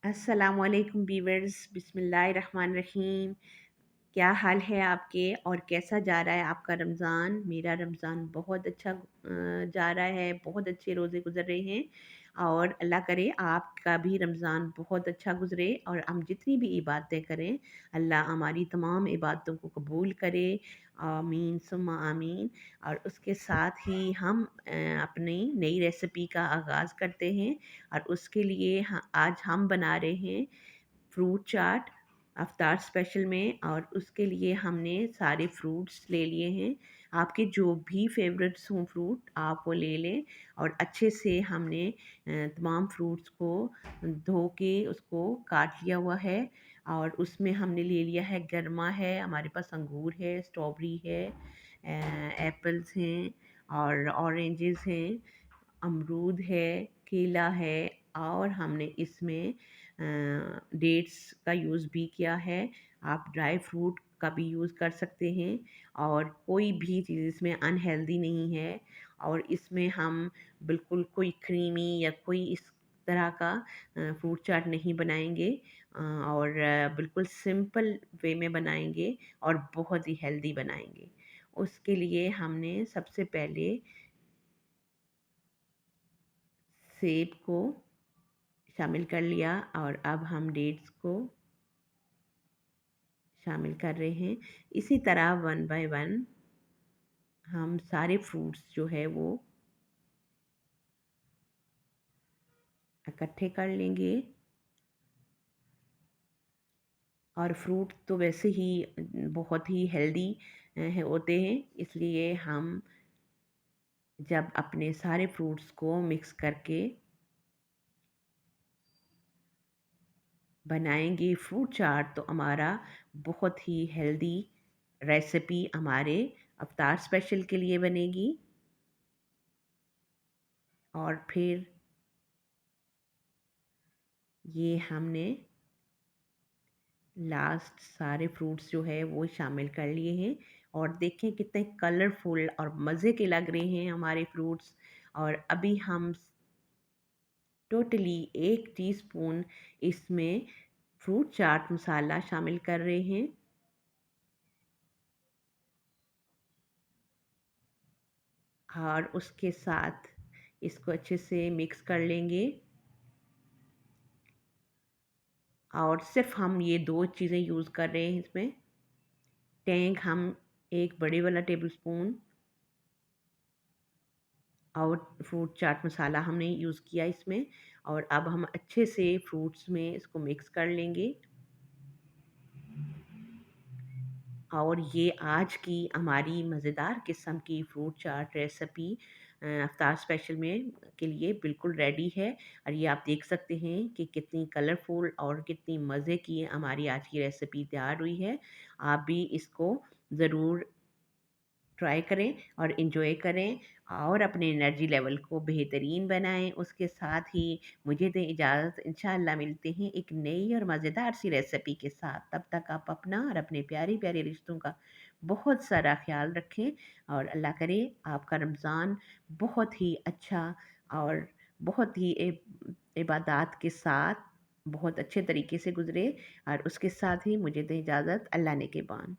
अस्सलामुअलैकुम वीवर्स, बिस्मिल्लाहिर्रहमानिर्रहीम। क्या हाल है आपके और कैसा जा रहा है आपका रमज़ान? मेरा रमज़ान बहुत अच्छा जा रहा है, बहुत अच्छे रोज़े गुज़र रहे हैं और अल्लाह करे आपका भी रमज़ान बहुत अच्छा गुज़रे और हम जितनी भी इबादतें करें, अल्लाह हमारी तमाम इबादतों को कबूल करे। आमीन सुम्मा आमीन। और उसके साथ ही हम अपनी नई रेसिपी का आगाज़ करते हैं और उसके लिए आज हम बना रहे हैं फ्रूट चाट अफ्तार स्पेशल में। और उसके लिए हमने सारे फ्रूट्स ले लिए हैं। आपके जो भी फेवरेट्स हों फ्रूट आप वो ले लें। और अच्छे से हमने तमाम फ्रूट्स को धो के उसको काट लिया हुआ है। और उसमें हमने ले लिया है गरमा है, हमारे पास अंगूर है, स्ट्रॉबेरी है, एप्पल्स हैं और ऑरेंजेस हैं, अमरूद है, केला है। और हमने इसमें डेट्स का यूज़ भी किया है। आप ड्राई फ्रूट का भी यूज़ कर सकते हैं और कोई भी चीज़ इसमें अनहेल्दी नहीं है। और इसमें हम बिल्कुल कोई क्रीमी या कोई इस तरह का फ्रूट चाट नहीं बनाएंगे और बिल्कुल सिंपल वे में बनाएंगे और बहुत ही हेल्दी बनाएंगे। उसके लिए हमने सबसे पहले सेब को शामिल कर लिया और अब हम डेट्स को शामिल कर रहे हैं। इसी तरह वन बाय वन हम सारे फ्रूट्स जो है वो इकट्ठे कर लेंगे। और फ्रूट तो वैसे ही बहुत ही हेल्दी होते हैं, इसलिए हम जब अपने सारे फ्रूट्स को मिक्स करके बनाएंगे फ्रूट चाट तो हमारा बहुत ही हेल्दी रेसिपी हमारे अफ्तार स्पेशल के लिए बनेगी। और फिर ये हमने लास्ट सारे फ्रूट्स जो है वो शामिल कर लिए हैं। और देखें कितने कलरफुल और मज़े के लग रहे हैं हमारे फ्रूट्स। और अभी हम टोटली 1 टीस्पून इसमें फ्रूट चाट मसाला शामिल कर रहे हैं। और उसके साथ इसको अच्छे से मिक्स कर लेंगे। और सिर्फ हम ये 2 चीज़ें यूज़ कर रहे हैं इसमें। टैंग हम एक बड़े वाला टेबल स्पून और फ्रूट चाट मसाला हमने यूज़ किया इसमें। और अब हम अच्छे से फ्रूट्स में इसको मिक्स कर लेंगे। और ये आज की हमारी मज़ेदार किस्म की फ्रूट चाट रेसिपी अफ्तार स्पेशल में के लिए बिल्कुल रेडी है। और ये आप देख सकते हैं कि कितनी कलरफुल और कितनी मज़े की हमारी आज की रेसिपी तैयार हुई है। आप भी इसको ज़रूर ट्राई करें और इन्जॉय करें और अपने एनर्जी लेवल को बेहतरीन बनाएं। उसके साथ ही मुझे दें इजाज़त, इंशाअल्लाह मिलते हैं एक नई और मज़ेदार सी रेसिपी के साथ। तब तक आप अपना और अपने प्यारे प्यारे रिश्तों का बहुत सारा ख्याल रखें। और अल्लाह करे आपका रमज़ान बहुत ही अच्छा और बहुत ही इबादत के साथ बहुत अच्छे तरीके से गुजरे। और उसके साथ ही मुझे दें इजाज़त, अल्लाह ने के बान।